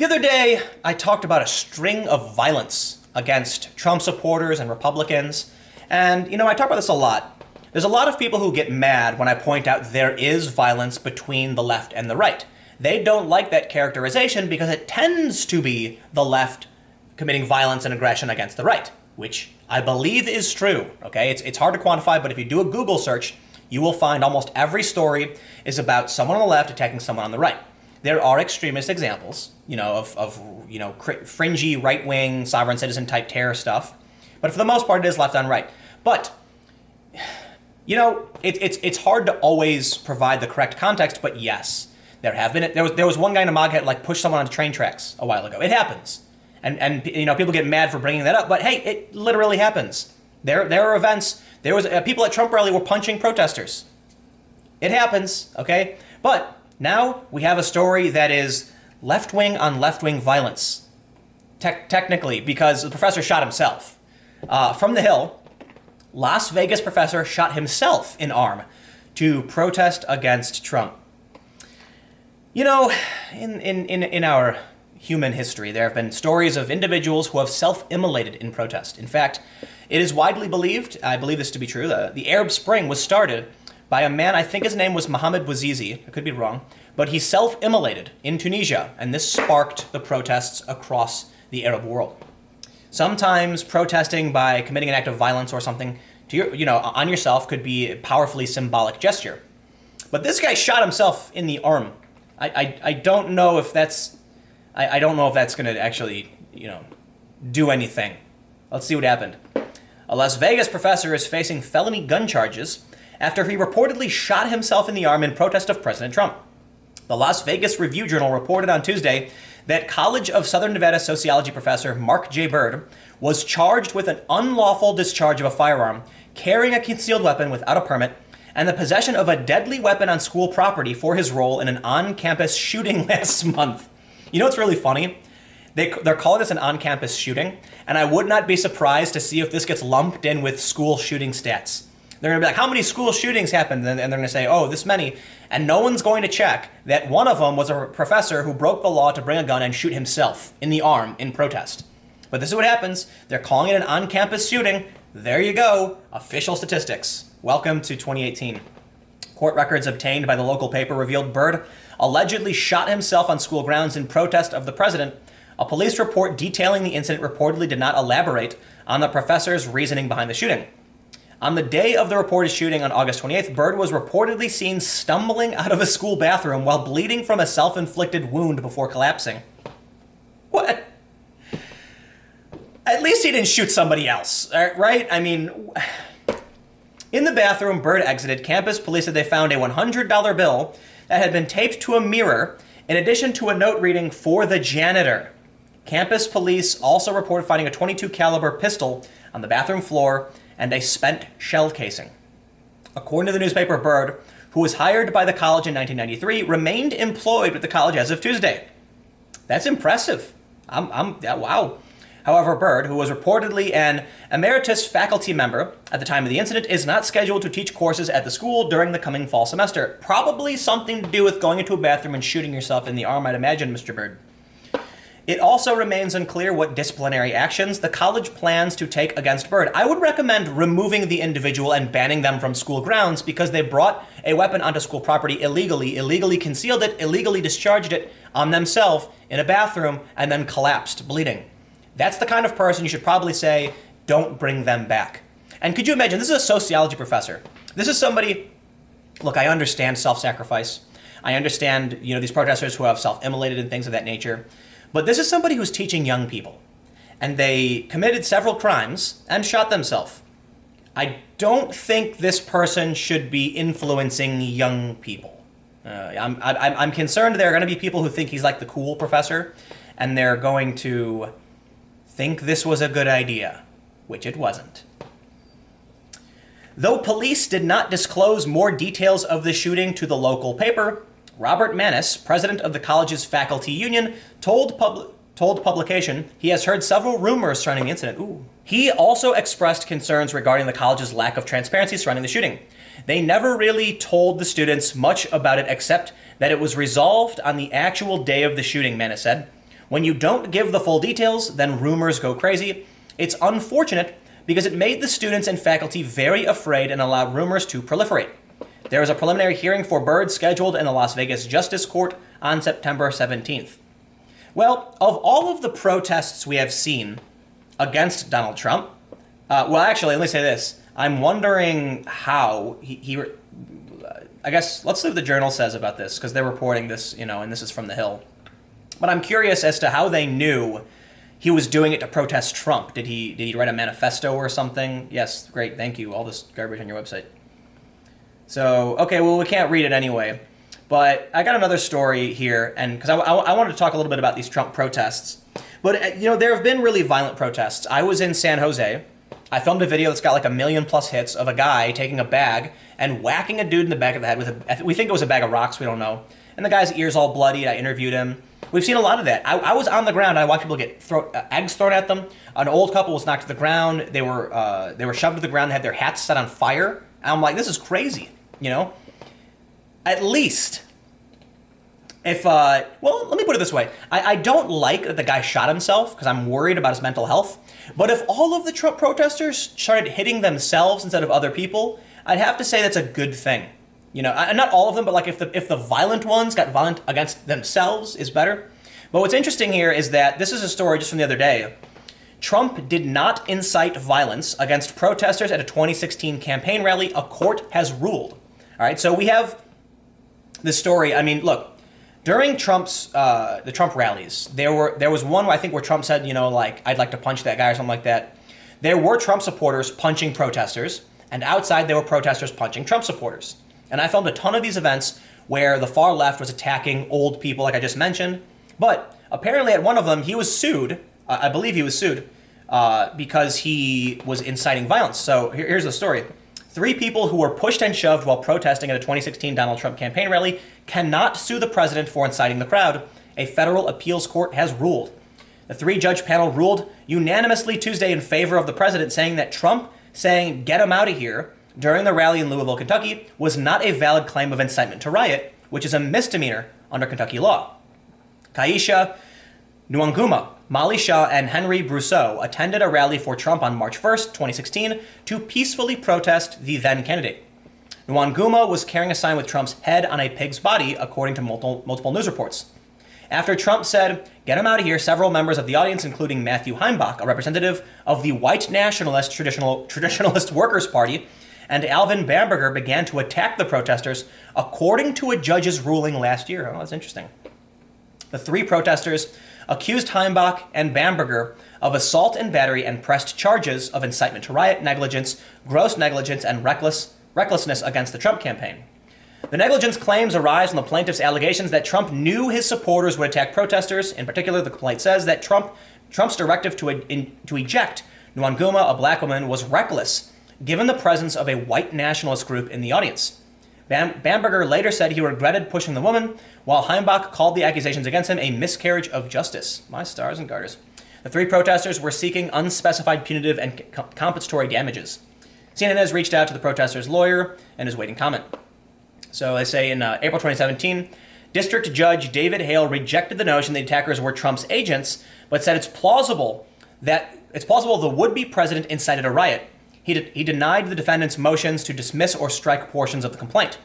The other day, I talked about a string of violence against Trump supporters and Republicans. And, I talk about this a lot. There's a lot of people who get mad when I point out there is violence between the left and the right. They don't like that characterization because it tends to be the left committing violence and aggression against the right, which I believe is true, okay? It's hard to quantify, but if you do a Google search, you will find almost every story is about someone on the left attacking someone on the right. There are extremist examples, of fringy right-wing sovereign citizen type terror stuff, but for the most part, it is left on right. But it's hard to always provide the correct context. But yes, there was one guy in a MAGA hat pushed someone on train tracks a while ago. It happens, and people get mad for bringing that up. But hey, it literally happens. There are events. There was people at Trump rally were punching protesters. It happens, okay? But now we have a story that is left-wing on left-wing violence, technically, because the professor shot himself. From the Hill, Las Vegas professor shot himself in arm to protest against Trump. In our human history, there have been stories of individuals who have self-immolated in protest. In fact, it is widely believed, I believe this to be true, the Arab Spring was started by a man, I think his name was Mohammed Bouazizi, I could be wrong, but he self-immolated in Tunisia, and this sparked the protests across the Arab world. Sometimes protesting by committing an act of violence or something on yourself could be a powerfully symbolic gesture. But this guy shot himself in the arm. I don't know if that's going to actually, do anything. Let's see what happened. A Las Vegas professor is facing felony gun charges after he reportedly shot himself in the arm in protest of President Trump. The Las Vegas Review-Journal reported on Tuesday that College of Southern Nevada sociology professor Mark J. Bird was charged with an unlawful discharge of a firearm, carrying a concealed weapon without a permit, and the possession of a deadly weapon on school property for his role in an on-campus shooting last month. What's really funny? They're calling this an on-campus shooting, and I would not be surprised to see if this gets lumped in with school shooting stats. They're going to be like, how many school shootings happened? And they're going to say, oh, this many. And no one's going to check that one of them was a professor who broke the law to bring a gun and shoot himself in the arm in protest. But this is what happens. They're calling it an on-campus shooting. There you go. Official statistics. Welcome to 2018. Court records obtained by the local paper revealed Bird allegedly shot himself on school grounds in protest of the president. A police report detailing the incident reportedly did not elaborate on the professor's reasoning behind the shooting. On the day of the reported shooting on August 28th, Bird was reportedly seen stumbling out of a school bathroom while bleeding from a self-inflicted wound before collapsing. What? At least he didn't shoot somebody else, right? In the bathroom Bird exited, campus police said they found a $100 bill that had been taped to a mirror, in addition to a note reading, "For the janitor." Campus police also reported finding a .22 caliber pistol on the bathroom floor and a spent shell casing. According to the newspaper, Bird, who was hired by the college in 1993, remained employed with the college as of Tuesday. That's impressive. Wow. However, Bird, who was reportedly an emeritus faculty member at the time of the incident, is not scheduled to teach courses at the school during the coming fall semester. Probably something to do with going into a bathroom and shooting yourself in the arm, I'd imagine, Mr. Bird. It also remains unclear what disciplinary actions the college plans to take against Bird. I would recommend removing the individual and banning them from school grounds because they brought a weapon onto school property illegally concealed it, illegally discharged it on themselves in a bathroom, and then collapsed, bleeding. That's the kind of person you should probably say, don't bring them back. And could you imagine, this is a sociology professor. This is somebody, look, I understand self-sacrifice. I understand, these protesters who have self-immolated and things of that nature. But this is somebody who's teaching young people, and they committed several crimes and shot themselves. I don't think this person should be influencing young people. I'm concerned there are going to be people who think he's like the cool professor, and they're going to think this was a good idea, which it wasn't. Though police did not disclose more details of the shooting to the local paper, Robert Manis, president of the college's faculty union, told publication he has heard several rumors surrounding the incident. He also expressed concerns regarding the college's lack of transparency surrounding the shooting. They never really told the students much about it except that it was resolved on the actual day of the shooting, Manis said. When you don't give the full details, then rumors go crazy. It's unfortunate because it made the students and faculty very afraid and allowed rumors to proliferate. There is a preliminary hearing for Byrd scheduled in the Las Vegas Justice Court on September 17th. Well, of all of the protests we have seen against Donald Trump, actually, let me say this. I'm wondering how I guess, let's see what the Journal says about this, because they're reporting this, and this is from The Hill. But I'm curious as to how they knew he was doing it to protest Trump. Did he write a manifesto or something? Yes, great, thank you. All this garbage on your website. So, okay, well, we can't read it anyway. But I got another story here, and because I wanted to talk a little bit about these Trump protests. But, there have been really violent protests. I was in San Jose. I filmed a video that's got like 1 million plus hits of a guy taking a bag and whacking a dude in the back of the head with we think it was a bag of rocks, we don't know. And the guy's ears all bloodied. I interviewed him. We've seen a lot of that. I was on the ground. I watched people get eggs thrown at them. An old couple was knocked to the ground. They were shoved to the ground. They had their hats set on fire. And I'm like, this is crazy. At least, if, let me put it this way. I don't like that the guy shot himself because I'm worried about his mental health. But if all of the Trump protesters started hitting themselves instead of other people, I'd have to say that's a good thing. Not all of them, but like if the violent ones got violent against themselves is better. But what's interesting here is that this is a story just from the other day. Trump did not incite violence against protesters at a 2016 campaign rally, a court has ruled. All right, so we have this story. I mean, look, during the Trump rallies, there was one where I think where Trump said, I'd like to punch that guy or something like that. There were Trump supporters punching protesters, and outside there were protesters punching Trump supporters. And I filmed a ton of these events where the far left was attacking old people, like I just mentioned. But apparently at one of them, he was sued. I believe he was sued because he was inciting violence. So here's the story. 3 people who were pushed and shoved while protesting at a 2016 Donald Trump campaign rally cannot sue the president for inciting the crowd. A federal appeals court has ruled. The 3-judge panel ruled unanimously Tuesday in favor of the president, saying that Trump saying, "Get him out of here," during the rally in Louisville, Kentucky, was not a valid claim of incitement to riot, which is a misdemeanor under Kentucky law. Kaisha Nwanguma, Molly Shaw, and Henry Brousseau attended a rally for Trump on March 1st, 2016, to peacefully protest the then candidate. Nwanguma was carrying a sign with Trump's head on a pig's body, according to multiple news reports. After Trump said, "Get him out of here," several members of the audience, including Matthew Heimbach, a representative of the white nationalist Traditionalist Workers' Party, and Alvin Bamberger, began to attack the protesters, according to a judge's ruling last year. Oh, that's interesting. The 3 protesters accused Heimbach and Bamberger of assault and battery and pressed charges of incitement to riot, negligence, gross negligence, and recklessness against the Trump campaign. The negligence claims arise from the plaintiff's allegations that Trump knew his supporters would attack protesters. In particular, the complaint says that Trump's directive to eject Nwanguma, a black woman, was reckless, given the presence of a white nationalist group in the audience. Bamberger later said he regretted pushing the woman, while Heimbach called the accusations against him a miscarriage of justice. My stars and garters. The 3 protesters were seeking unspecified punitive and compensatory damages. CNN has reached out to the protesters' lawyer and is waiting comment. So they say in April 2017, District Judge David Hale rejected the notion the attackers were Trump's agents, but said it's plausible the would-be president incited a riot. He denied the defendant's motions to dismiss or strike portions of the complaint.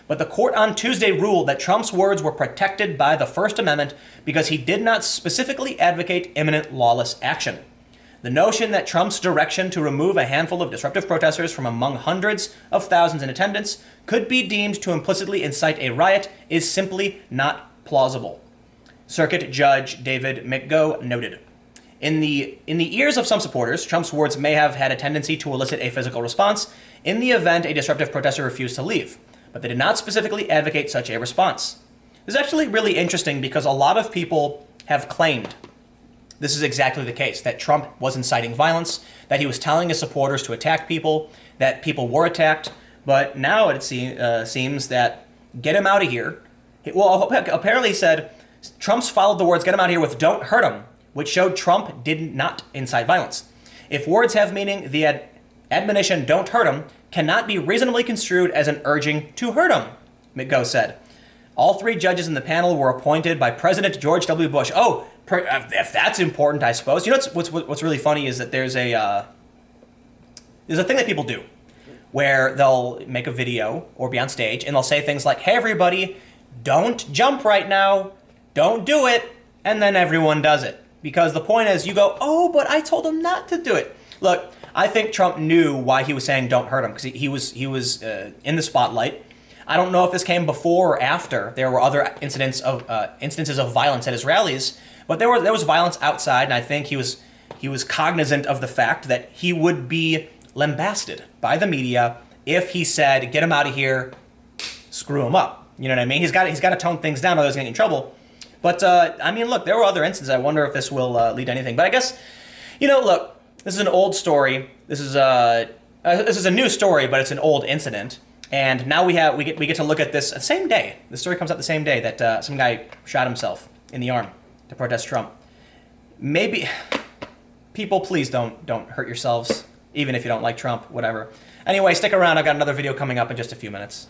But the court on Tuesday ruled that Trump's words were protected by the First Amendment because he did not specifically advocate imminent lawless action. The notion that Trump's direction to remove a handful of disruptive protesters from among hundreds of thousands in attendance could be deemed to implicitly incite a riot is simply not plausible, Circuit Judge David McGough noted. In the ears of some supporters, Trump's words may have had a tendency to elicit a physical response in the event a disruptive protester refused to leave, but they did not specifically advocate such a response. This is actually really interesting because a lot of people have claimed this is exactly the case, that Trump was inciting violence, that he was telling his supporters to attack people, that people were attacked, but now it seems that "get him out of here." Apparently he said, Trump's followed the words "get him out of here" with "don't hurt him," which showed Trump did not incite violence. If words have meaning, the admonition "don't hurt him" cannot be reasonably construed as an urging to hurt him, McGough said. All 3 judges in the panel were appointed by President George W. Bush. Oh, if that's important, I suppose. You know what's really funny is that there's a thing that people do where they'll make a video or be on stage and they'll say things like, "Hey, everybody, don't jump right now. Don't do it." And then everyone does it. Because the point is, you go, "Oh, but I told him not to do it." Look, I think Trump knew why he was saying don't hurt him, because he was in the spotlight. I don't know if this came before or after there were other instances of violence at his rallies, but there was violence outside, and I think he was cognizant of the fact that he would be lambasted by the media if he said, "Get him out of here, screw him up." You know what I mean? He's got to tone things down, otherwise he's getting in trouble. But I mean, look, there were other instances. I wonder if this will lead to anything. But I guess, look, this is an old story. This is a new story, but it's an old incident. And now we get to look at this the same day. The story comes out the same day that some guy shot himself in the arm to protest Trump. Maybe people, please don't hurt yourselves, even if you don't like Trump, whatever. Anyway, stick around. I've got another video coming up in just a few minutes.